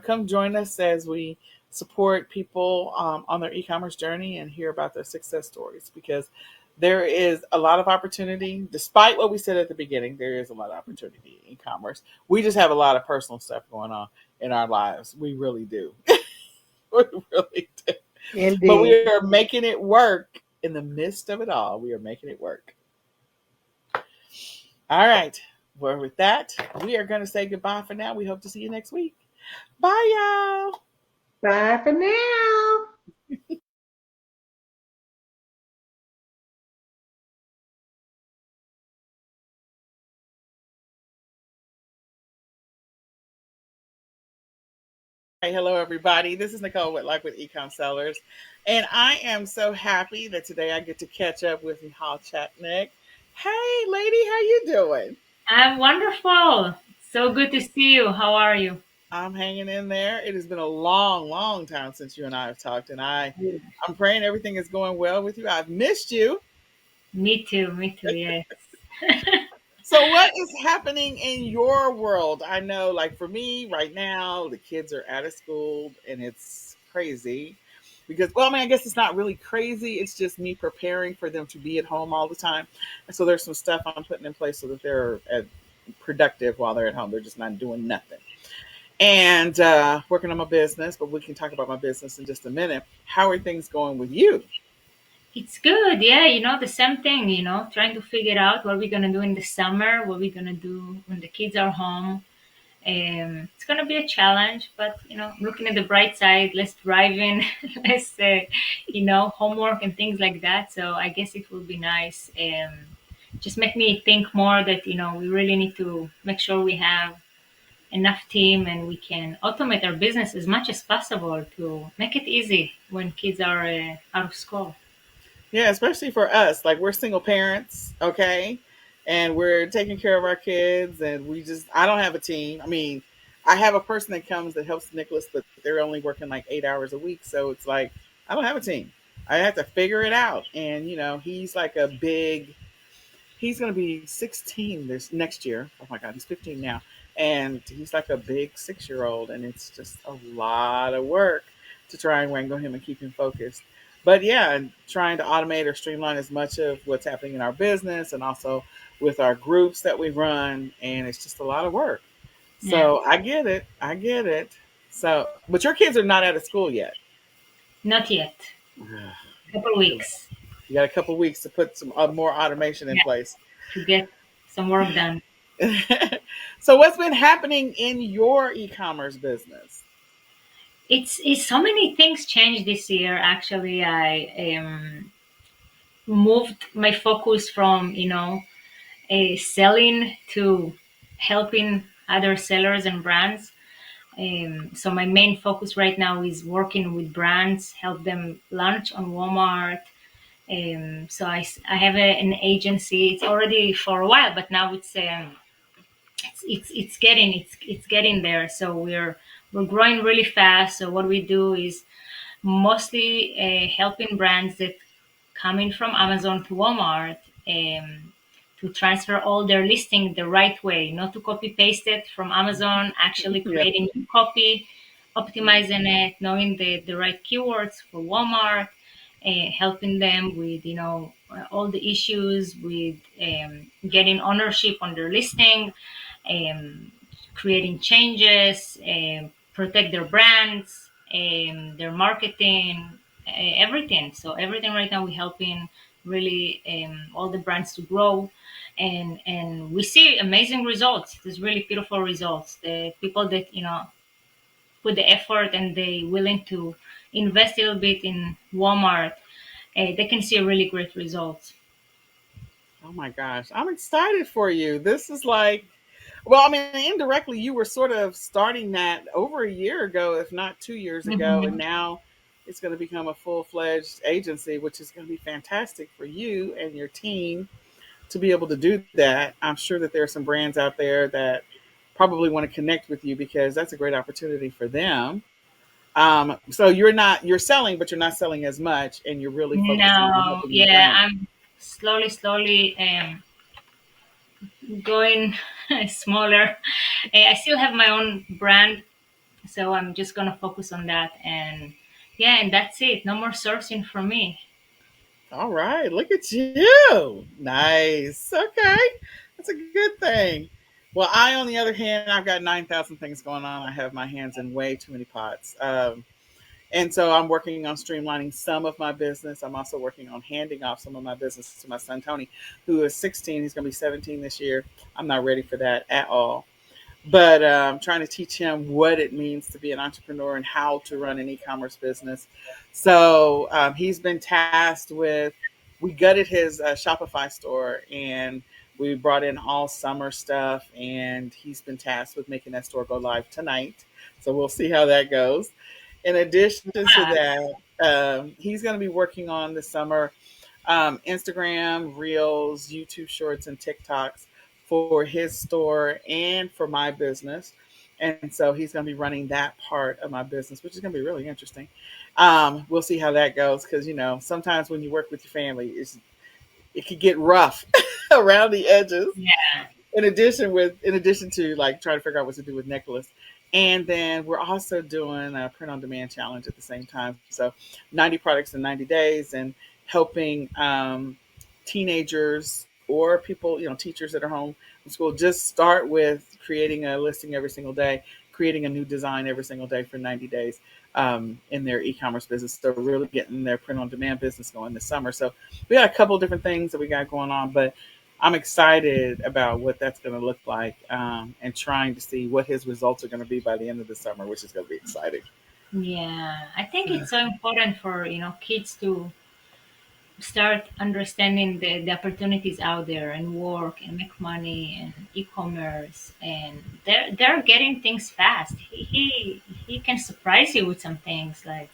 come join us as we support people on their e-commerce journey and hear about their success stories, because there is a lot of opportunity. Despite what we said at the beginning, there is a lot of opportunity in e-commerce. We just have a lot of personal stuff going on in our lives. We really do. We really do.
Indeed.
But we are making it work in the midst of it all. We are making it work. All right. Well, with that, we are going to say goodbye for now. We hope to see you next week. Bye, y'all.
Bye for now.
Hey, hello, everybody. This is Nicole Whitlock with Ecom Sellers. And I am so happy that today I get to catch up with Nihal Chatnick. Hey, lady, how you doing?
I'm wonderful. So good to see you. How are you?
I'm hanging in there. It has been a long, long time since you and I have talked, and I'm praying everything is going well with you. I've missed you.
Me too, yes.
So, what is happening in your world? I know, like for me right now, the kids are out of school, and it's crazy because, well, I mean, I guess it's not really crazy. It's just me preparing for them to be at home all the time. And so, there's some stuff I'm putting in place so that they're productive while they're at home. They're just not doing nothing. And working on my business, but we can talk about my business in just a minute. How are things going with you?
It's good, yeah. The same thing, trying to figure out what we're going to do in the summer, what we're going to do when the kids are home. It's going to be a challenge, but, I'm looking at the bright side, less driving, less, homework and things like that. So I guess it will be nice. Just make me think more that, we really need to make sure we have enough team and we can automate our business as much as possible to make it easy when kids are out of school.
Yeah, especially for us. Like we're single parents, okay? And we're taking care of our kids and I don't have a team. I mean, I have a person that comes that helps Nicholas, but they're only working like 8 hours a week. So it's like I don't have a team. I have to figure it out. And he's like he's going to be 16 this next year. Oh my God, he's 15 now. And he's like a big 6-year old. And it's just a lot of work to try and wrangle him and keep him focused. But yeah, and trying to automate or streamline as much of what's happening in our business and also with our groups that we run. And it's just a lot of work.
Yeah,
So I get it. I get it. So, but your kids are not out of school yet.
not yet. Couple
You
weeks.
got a couple weeks to put some more automation in
Yeah,
place.
to get some work done.
So what's been happening in your e-commerce business?
It's so many things changed this year. Actually, I moved my focus from selling to helping other sellers and brands. So my main focus right now is working with brands, help them launch on Walmart. So I have an agency. It's already for a while, but now it's getting there. So we're growing really fast. So what we do is mostly helping brands that coming from Amazon to Walmart, to transfer all their listing the right way, not to copy paste it from Amazon, actually
Yeah.
creating new copy, optimizing it, knowing the right keywords for Walmart, helping them with all the issues with getting ownership on their listing, um, creating changes, protect their brands, their marketing, everything. So everything right now we're helping really all the brands to grow, and we see amazing results. There's really beautiful results. The people that put the effort and they willing to invest a little bit in Walmart, they can see really great results.
Oh my gosh, I'm excited for you. This is like, well, I mean, indirectly, you were sort of starting that over a year ago, if not 2 years ago, and
Mhm.
now it's going to become a full fledged agency, which is going to be fantastic for you and your team to be able to do that. I'm sure that there are some brands out there that probably want to connect with you because that's a great opportunity for them. So you're selling, but you're not selling as much, and you're really focusing on
No,
helping the
yeah,
brand.
I'm slowly going smaller. I still have my own brand, so I'm just gonna focus on that, and yeah, and that's it. No more sourcing for me.
All right, look at you. Nice. Okay. That's a good thing. Well, I, on the other hand, I've got 9,000 things going on. I have my hands in way too many pots. And so I'm working on streamlining some of my business. I'm also working on handing off some of my business to my son, Tony, who is 16. He's going to be 17 this year. I'm not ready for that at all, but trying to teach him what it means to be an entrepreneur and how to run an e-commerce business. So he's been tasked with, we gutted his Shopify store and we brought in all summer stuff, and he's been tasked with making that store go live tonight. So we'll see how that goes. In addition to
Ah,
that, he's going to be working on this summer Instagram, Reels, YouTube Shorts, and TikToks for his store and for my business. And so he's going to be running that part of my business, which is going to be really interesting. We'll see how that goes because, sometimes when you work with your family, it could get rough around the edges.
yeah,
In addition to like trying to figure out what to do with Nicholas. And then we're also doing a print on demand challenge at the same time. So 90 products in 90 days and helping teenagers or people, teachers that are home from school, just start with creating a listing every single day, creating a new design every single day for 90 days in their e-commerce business. So really getting their print on demand business going this summer. So we got a couple of different things that we got going on, but I'm excited about what that's going to look like and trying to see what his results are going to be by the end of the summer, which is going to be exciting.
yeah. I think it's so important for kids to start understanding the opportunities out there and work and make money and e-commerce, and they're getting things fast. He can surprise you with some things like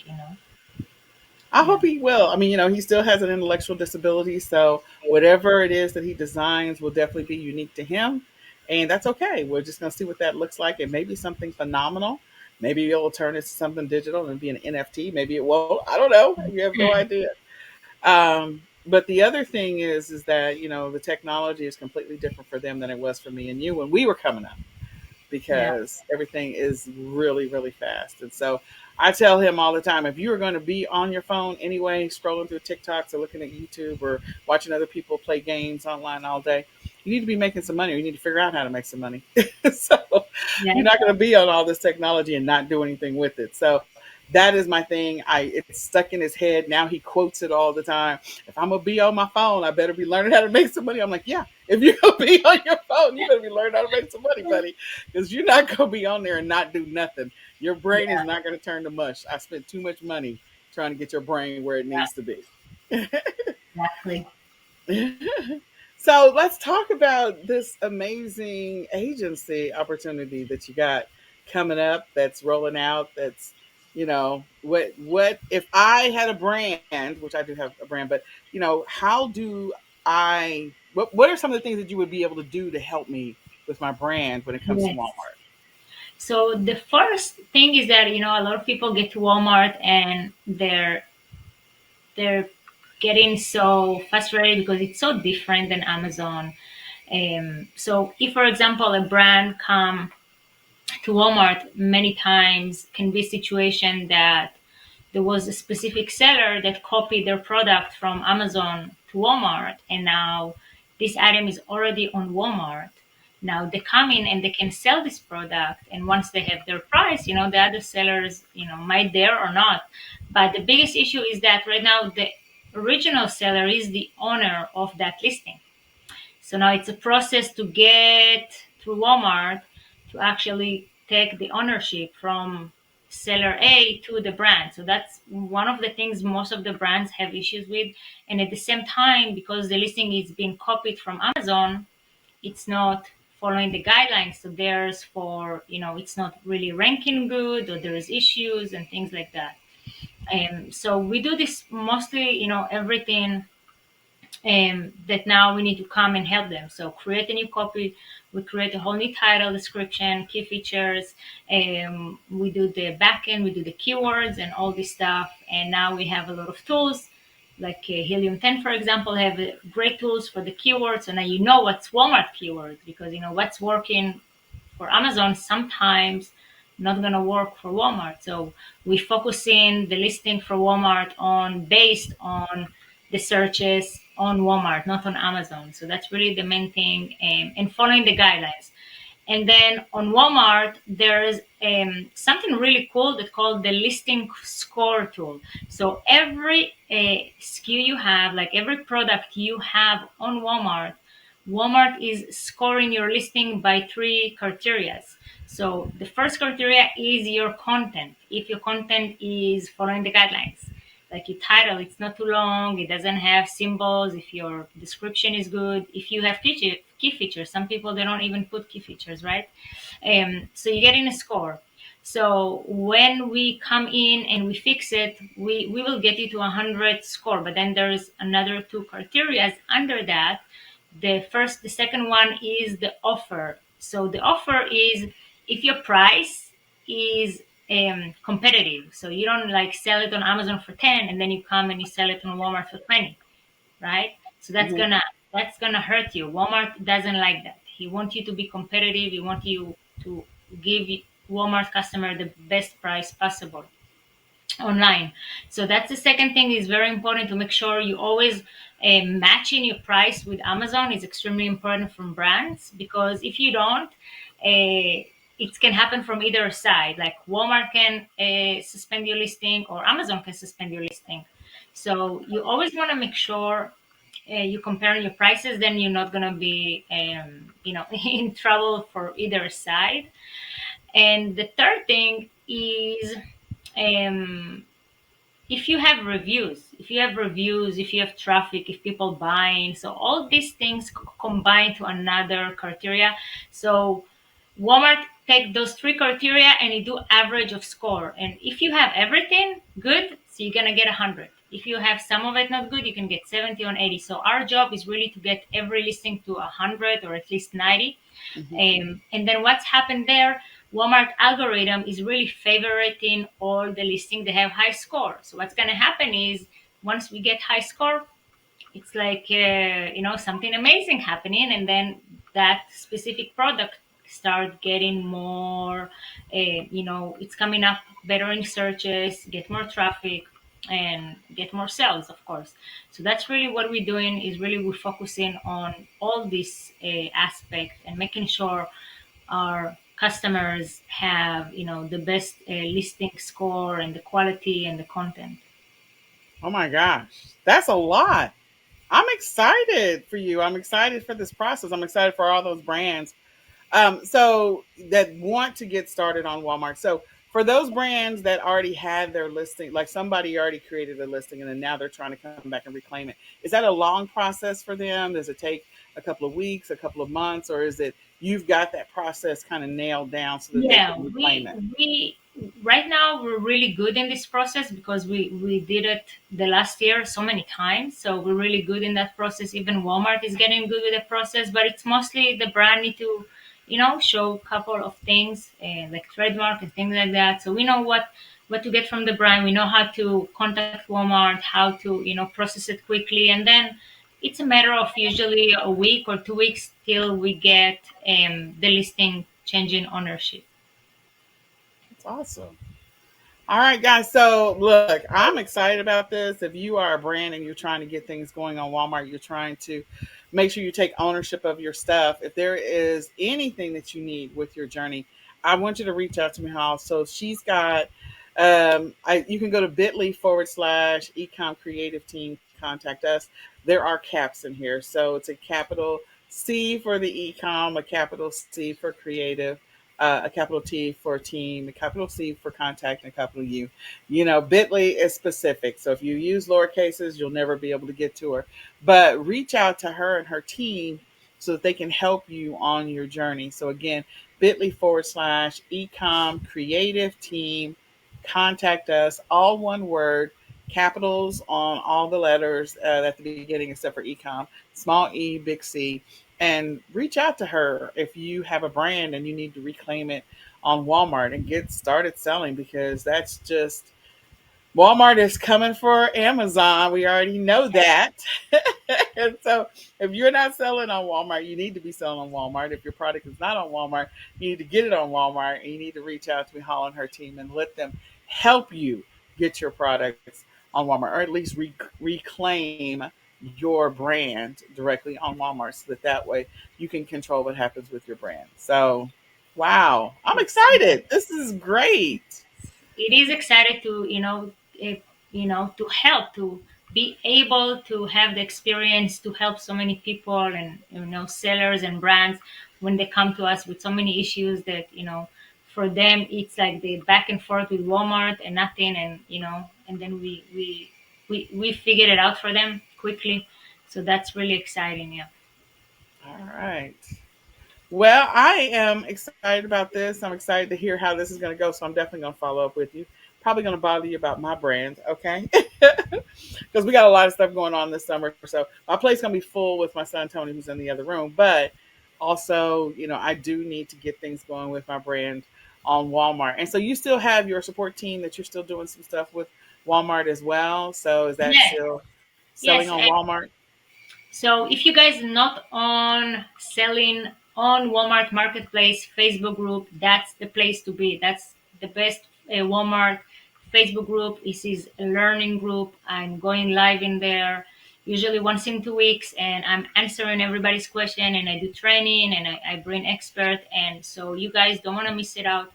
I
yeah.
hope he will. I mean, he still has an intellectual disability, so whatever it is that he designs will definitely be unique to him, and that's okay. We're just going to see what that looks like. It may be something phenomenal. Maybe it'll turn into something digital and be an NFT. Maybe it won't. I don't know. You have no
Mm,
idea. But the other thing is that the technology is completely different for them than it was for me and you when we were coming up
yeah.
because everything is really, really fast. And so I tell him all the time, if you are going to be on your phone anyway, scrolling through TikToks or looking at YouTube or watching other people play games online all day, you need to be making some money or you need to figure out how to make some money. So
Yeah.
you're not going to be on all this technology and not do anything with it. So that is my thing. It's stuck in his head. Now he quotes it all the time. If I'm gonna be on my phone, I better be learning how to make some money. I'm like, yeah, If you're gonna be on your phone, you better be learning how to make some money, buddy. Because you're not gonna be on there and not do nothing. Your brain is
Yeah,
not gonna turn to mush. I spent too much money trying to get your brain where it
yeah,
needs to be.
exactly.
So let's talk about this amazing agency opportunity that you got coming up, that's rolling out. That's, what if I had a brand, which I do have a brand, but how do what are some of the things that you would be able to do to help me with my brand when it comes to
Yes.
Walmart?
So the first thing is that a lot of people get to Walmart and they're getting so frustrated because it's so different than Amazon. So if, for example, a brand come to Walmart many times, can be a situation that there was a specific seller that copied their product from Amazon to Walmart, and now this item is already on Walmart. Now they come in and they can sell this product, and once they have their price, the other sellers, might dare or not. But the biggest issue is that right now the original seller is the owner of that listing. So now it's a process to get through Walmart to actually take the ownership from seller A to the brand. So that's one of the things most of the brands have issues with. And at the same time, because the listing is being copied from Amazon, it's not following the guidelines. So there's it's not really ranking good, or there's issues and things like that. So we do this mostly, everything that now we need to come and help them. So create a new copy. We create a whole new title, description, key features. We do the backend, we do the keywords and all this stuff. And now we have a lot of tools like Helium 10, for example, have great tools for the keywords. So now what's Walmart keywords, because what's working for Amazon sometimes not going to work for Walmart. So we focus in the listing for Walmart on based on the searches on Walmart, not on Amazon. So that's really the main thing, and following the guidelines. And then on Walmart, there's something really cool that's called the listing score tool. So every SKU you have, like every product you have on Walmart, Walmart is scoring your listing by three criteria. So the first criteria is your content. If your content is following the guidelines, like your title, it's not too long, it doesn't have symbols, if your description is good, if you have key features. Some people, they don't even put key features, right? So you get in a score. So when we come in and we fix it, we will get you to 100 score. But then there's another two criteria under that. The second one is the offer. So the offer is if your price is competitive. So you don't like sell it on Amazon for 10 and then you come and you sell it on Walmart for 20, right? So
Mhm.
that's gonna hurt you. Walmart doesn't like that. He wants you to be competitive. He wants you to give Walmart customer the best price possible online. So that's the second thing, is very important to make sure you always matching your price with Amazon is extremely important from brands, because if you don't, it can happen from either side. Like Walmart can suspend your listing, or Amazon can suspend your listing. So you always want to make sure you compare your prices, then you're not going to be in trouble for either side. And the third thing is, um, if you have traffic, if people buying, so all these things combine to another criteria. So Walmart take those three criteria and you do average of score, and if you have everything good, so you're gonna get 100. If you have some of it not good, you can get 70 or 80. So our job is really to get every listing to 100 or at least 90.
Mhm.
And then what's happened there, Walmart algorithm is really favoriting all the listings that have high score. So what's going to happen is, once we get high score, it's like something amazing happening, and then that specific product start getting more it's coming up better in searches, get more traffic, and get more sales, of course. So that's really what we're doing, is really we're focusing on all this aspect and making sure our customers have the best listing score and the quality and the content.
Oh my gosh, that's a lot. I'm excited for you. I'm excited for this process. I'm excited for all those brands so that want to get started on Walmart. So for those brands that already had their listing, like somebody already created a listing and then now they're trying to come back and reclaim it. Is that a long process for them? Does it take a couple of weeks, a couple of months, or is it you've got that process kind of nailed down so that they
Yeah,
can reclaim
we
it?
we right now we're really good in this process because we did it the last year so many times. So we're really good in that process. Even Walmart is getting good with the process, but it's mostly the brand need to, show a couple of things like trademark and things like that. So we know what to get from the brand. We know how to contact Walmart, how to process it quickly, and then it's a matter of usually a week or 2 weeks till we get the listing changing ownership.
That's awesome. All right, guys. So, look, I'm excited about this. If you are a brand and you're trying to get things going on Walmart, you're trying to make sure you take ownership of your stuff. If there is anything that you need with your journey, I want you to reach out to Mihal. So, she's got, you can go to bit.ly/ecom creative team, contact us. There are caps in here. So, it's a capital C for the ecom, a capital C for creative, a capital T for team, a capital C for contact, and a capital U. Bitly is specific. So if you use lower cases, you'll never be able to get to her. But reach out to her and her team so that they can help you on your journey. So again, bit.ly/ecom creative team, contact us, all one word, capitals on all the letters at the beginning except for ecom, small e, big C, and reach out to her if you have a brand and you need to reclaim it on Walmart and get started selling because that's just Walmart is coming for Amazon. We already know that. And so if you're not selling on Walmart, you need to be selling on Walmart. If your product is not on Walmart, you need to get it on Walmart and you need to reach out to Hall and her team and let them help you get your products on Walmart or at least reclaim your brand directly on Walmart so that that way you can control what happens with your brand. So, wow, I'm
Yeah.
excited. This is great.
It is excited to if, to help to be able to have the experience to help so many people and sellers and brands when they come to us with so many issues that for them it's like the back and forth with Walmart and nothing, and and then we figured it out for them quickly. So that's really exciting. Yeah.
All right. Well, I am excited about this. I'm excited to hear how this is going to go. So I'm definitely going to follow up with you. Probably going to bother you about my brand, okay? Because we got a lot of stuff going on this summer. So my plate's going to be full with my son Tony, who's in the other room. But also, I do need to get things going with my brand on Walmart. And so you still have your support team that you're still doing some stuff with Walmart as well. So is that
Yeah.
still selling
Yes.
on Walmart?
So if you guys not on selling on Walmart Marketplace Facebook group, that's the place to be. That's the best Walmart Facebook group. This is a learning group. I'm going live in there usually once in 2 weeks, and I'm answering everybody's question, and I do training, and I bring expert, and so you guys don't want to miss it out.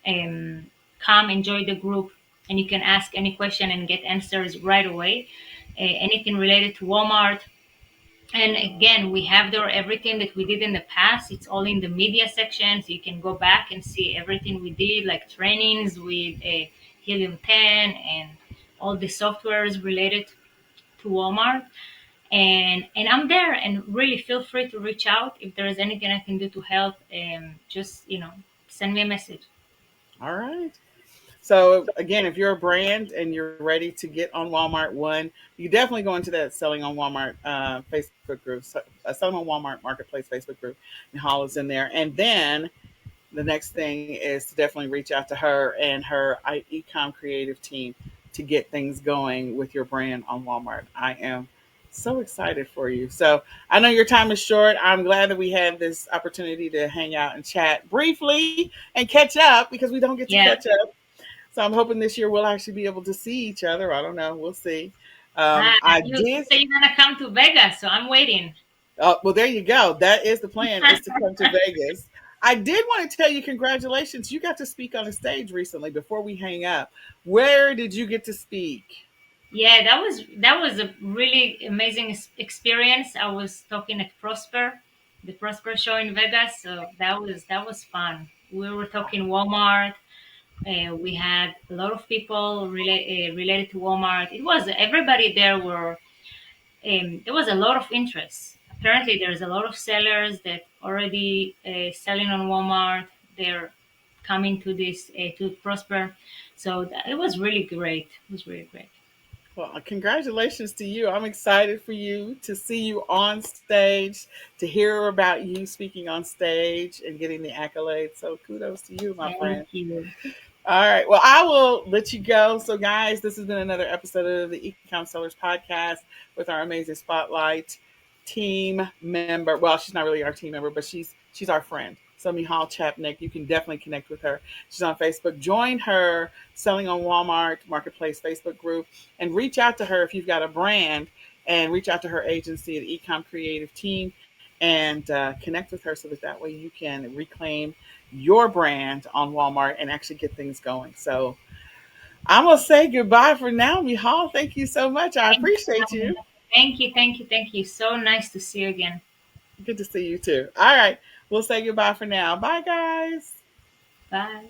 Come enjoy the group, and you can ask any question and get answers right away. Anything related to Walmart, and again, we have there everything that we did in the past. It's all in the media section, so you can go back and see everything we did, like trainings with a Helium 10 and all the softwares related to Walmart. And I'm there, and really feel free to reach out if there is anything I can do to help. Just send me a message.
All right. So again, if you're a brand and you're ready to get on Walmart, one, you definitely go into that selling on Walmart Facebook group, selling on Walmart Marketplace Facebook group, and Hall is in there. And then the next thing is to definitely reach out to her and her ecom creative team to get things going with your brand on Walmart. I am so excited for you. So I know your time is short. I'm glad that we had this opportunity to hang out and chat briefly and catch up because we don't get to catch
Yeah.
up. So I'm hoping this year we'll actually be able to see each other. I don't know. We'll see.
Ah,
I
you
did.
say you're gonna come to Vegas, so I'm waiting.
Well, there you go. That is the plan: is to come to Vegas. I did want to tell you congratulations. You got to speak on a stage recently. Before we hang up, where did you get to speak?
Yeah, that was a really amazing experience. I was talking at the Prosper show in Vegas, so that was fun. We were talking Walmart. We had a lot of people related to Walmart. It was everybody there were. There was a lot of interest. Apparently, there's a lot of sellers that already selling on Walmart. They're coming to this to Prosper, so it was really great. It was really great.
Well, congratulations to you. I'm excited for you to see you on stage, to hear about you speaking on stage and getting the accolades. So kudos to you, my
Thank
friend.
you.
All right. Well, I will let you go. So, guys, this has been another episode of the Ecom Sellers Podcast with our amazing Spotlight team member. Well, she's not really our team member, but she's our friend. So, Mihal Chapnick, you can definitely connect with her. She's on Facebook. Join her Selling on Walmart Marketplace Facebook group and reach out to her if you've got a brand, and reach out to her agency at Ecom Creative Team, and connect with her so that way you can reclaim your brand on Walmart and actually get things going. So I'm gonna say goodbye for now, Mihal. Thank you so much. I
Thank you for
appreciate
having
you.
me. Thank you, thank you, thank you. So nice to see you again.
Good to see you too. All right, we'll say goodbye for now. Bye, guys.
Bye.